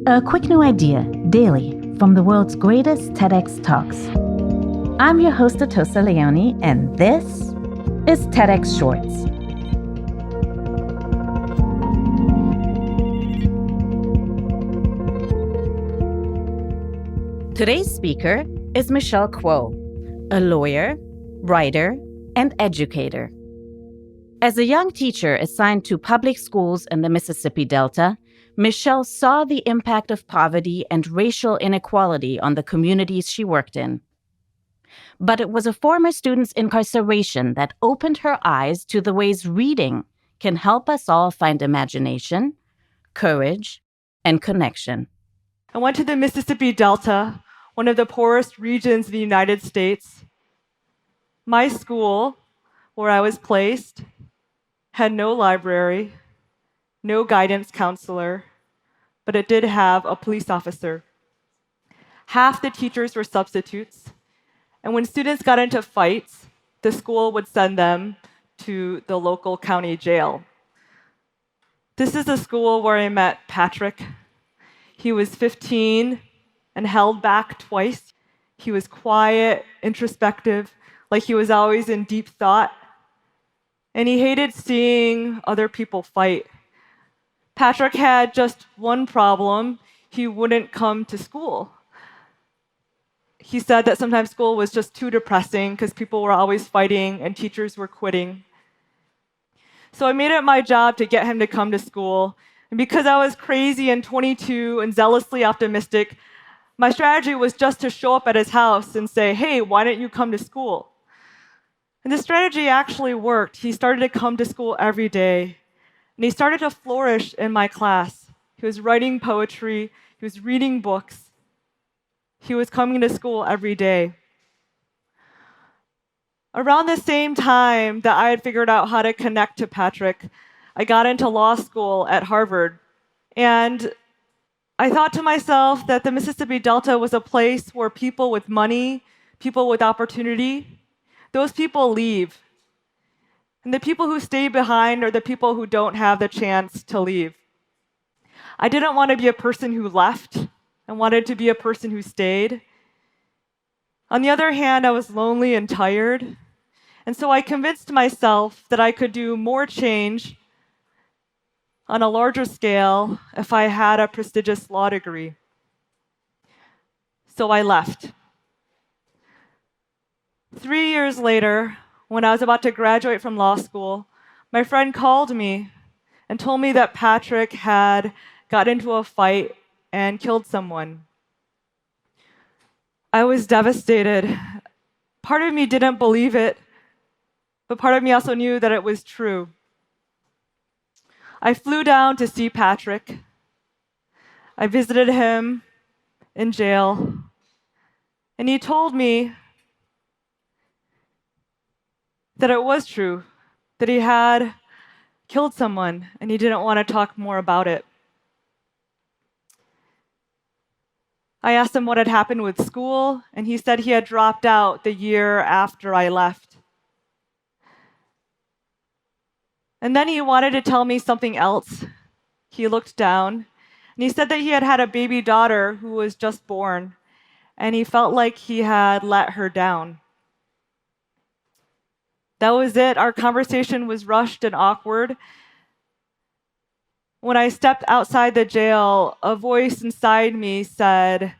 A quick new idea, daily, from the world's greatest TEDx talks. I'm your host, Atossa Leoni, and this is TEDx Shorts. Today's speaker is Michelle Kuo, a lawyer, writer, and educator. As a young teacher assigned to public schools in the Mississippi Delta, Michelle saw the impact of poverty and racial inequality on the communities she worked in. But it was a former student's incarceration that opened her eyes to the ways reading can help us all find imagination, courage, and connection. I went to the Mississippi Delta, one of the poorest regions in the United States. My school, where I was placed, had no library, no guidance counselor, but it did have a police officer. Half the teachers were substitutes, and when students got into fights, the school would send them to the local county jail. This is the school where I met Patrick. He was 15 and held back twice. He was quiet, introspective, like he was always in deep thought. And he hated seeing other people fight. Patrick had just one problem. He wouldn't come to school. He said that sometimes school was just too depressing because people were always fighting and teachers were quitting. So I made it my job to get him to come to school. And because I was crazy and 22 and zealously optimistic, my strategy was just to show up at his house and say, "Hey, why don't you come to school?" And the strategy actually worked. He started to come to school every day. And he started to flourish in my class. He was writing poetry. He was reading books. He was coming to school every day. Around the same time that I had figured out how to connect to Patrick, I got into law school at Harvard. And I thought to myself that the Mississippi Delta was a place where people with money, people with opportunity, those people leave. And the people who stay behind are the people who don't have the chance to leave. I didn't want to be a person who left. I wanted to be a person who stayed. On the other hand, I was lonely and tired. And so I convinced myself that I could do more change on a larger scale if I had a prestigious law degree. So I left. 3 years later, when I was about to graduate from law school, my friend called me and told me that Patrick had got into a fight and killed someone. I was devastated. Part of me didn't believe it, but part of me also knew that it was true. I flew down to see Patrick. I visited him in jail, and he told me that it was true, that he had killed someone, and he didn't want to talk more about it. I asked him what had happened with school, and he said he had dropped out the year after I left. And then he wanted to tell me something else. He looked down, and he said that he had had a baby daughter who was just born, and he felt like he had let her down. That was it. Our conversation was rushed and awkward. When I stepped outside the jail, a voice inside me said,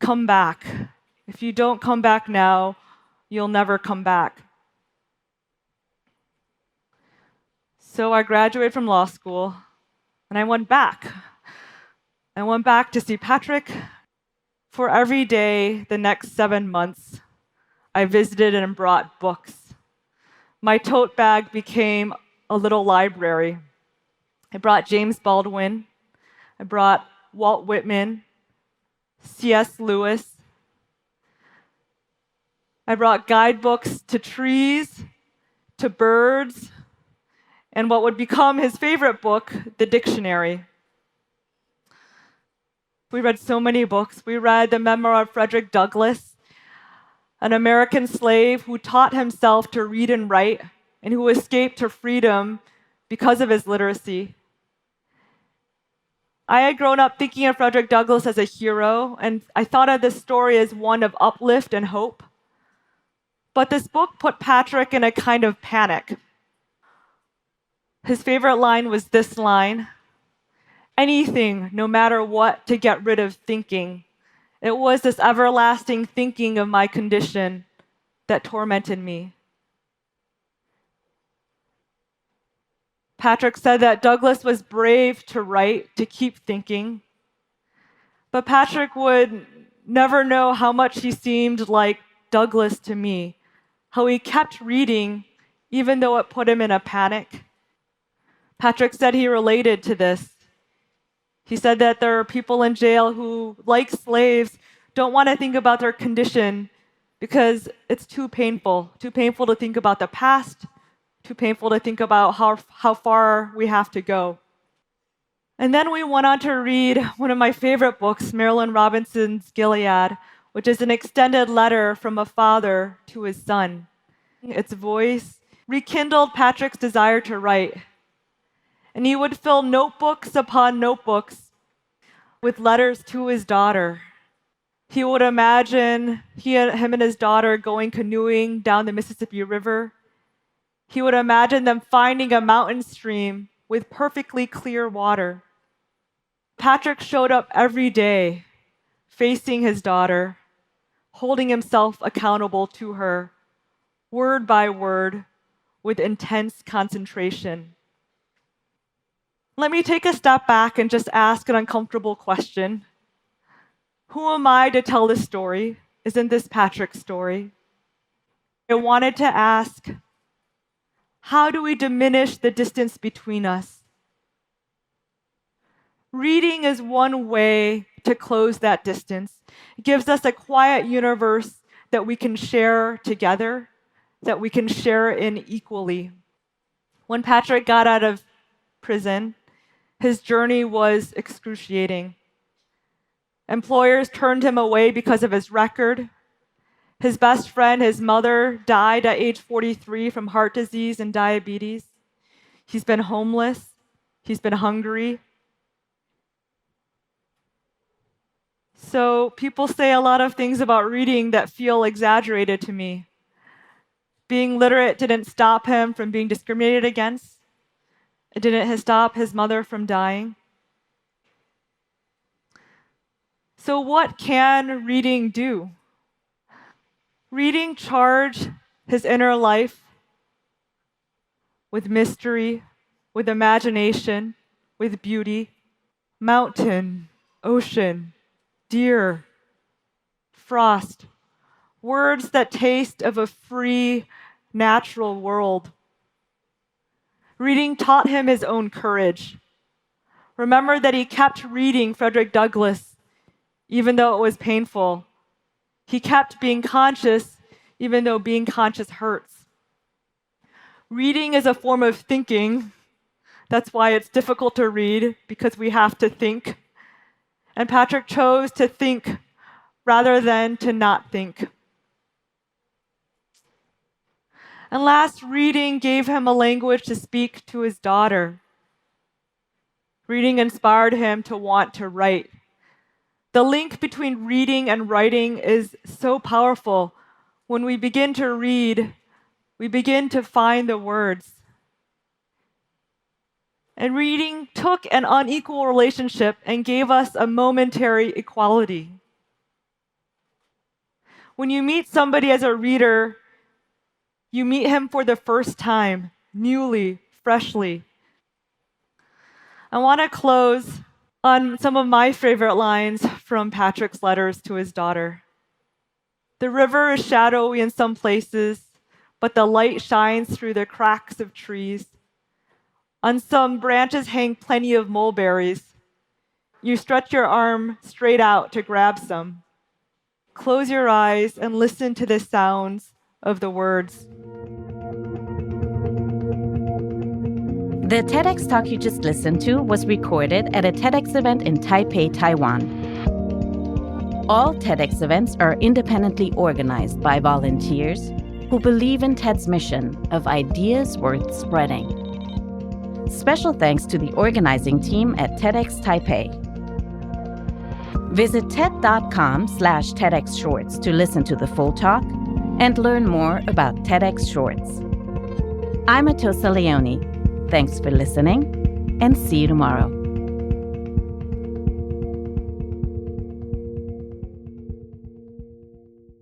"Come back. If you don't come back now, you'll never come back." So I graduated from law school, and I went back. I went back to see Patrick. For every day the next 7 months, I visited and brought books. My tote bag became a little library. I brought James Baldwin. I brought Walt Whitman, C.S. Lewis. I brought guidebooks to trees, to birds, and what would become his favorite book, the dictionary. We read so many books. We read the memoir of Frederick Douglass, an American slave who taught himself to read and write and who escaped to freedom because of his literacy. I had grown up thinking of Frederick Douglass as a hero, and I thought of this story as one of uplift and hope. But this book put Patrick in a kind of panic. His favorite line was this line: anything, no matter what, to get rid of thinking. It was this everlasting thinking of my condition that tormented me. Patrick said that Douglass was brave to write, to keep thinking. But Patrick would never know how much he seemed like Douglass to me, how he kept reading even though it put him in a panic. Patrick said he related to this. He said that there are people in jail who, like slaves, don't want to think about their condition because it's too painful to think about the past, too painful to think about how far we have to go. And then we went on to read one of my favorite books, Marilynne Robinson's Gilead, which is an extended letter from a father to his son. Its voice rekindled Patrick's desire to write. And he would fill notebooks upon notebooks with letters to his daughter. He would imagine him and his daughter going canoeing down the Mississippi River. He would imagine them finding a mountain stream with perfectly clear water. Patrick showed up every day, facing his daughter, holding himself accountable to her, word by word, with intense concentration. Let me take a step back and just ask an uncomfortable question. Who am I to tell this story? Isn't this Patrick's story? I wanted to ask, how do we diminish the distance between us? Reading is one way to close that distance. It gives us a quiet universe that we can share together, that we can share in equally. When Patrick got out of prison, his journey was excruciating. Employers turned him away because of his record. His best friend, his mother, died at age 43 from heart disease and diabetes. He's been homeless. He's been hungry. So people say a lot of things about reading that feel exaggerated to me. Being literate didn't stop him from being discriminated against. It didn't stop his mother from dying. So what can reading do? Reading charged his inner life with mystery, with imagination, with beauty. Mountain, ocean, deer, frost, words that taste of a free, natural world. Reading taught him his own courage. Remember that he kept reading Frederick Douglass, even though it was painful. He kept being conscious, even though being conscious hurts. Reading is a form of thinking. That's why it's difficult to read, because we have to think. And Patrick chose to think rather than to not think. And last, reading gave him a language to speak to his daughter. Reading inspired him to want to write. The link between reading and writing is so powerful. When we begin to read, we begin to find the words. And reading took an unequal relationship and gave us a momentary equality. When you meet somebody as a reader, you meet him for the first time, newly, freshly. I want to close on some of my favorite lines from Patrick's letters to his daughter. The river is shadowy in some places, but the light shines through the cracks of trees. On some branches hang plenty of mulberries. You stretch your arm straight out to grab some. Close your eyes and listen to the sounds of the words. The TEDx talk you just listened to was recorded at a TEDx event in Taipei, Taiwan. All TEDx events are independently organized by volunteers who believe in TED's mission of ideas worth spreading. Special thanks to the organizing team at TEDxTaipei. Visit TED.com/TEDxShorts to listen to the full talk and learn more about TEDx Shorts. I'm Atossa Leoni. Thanks for listening, and see you tomorrow.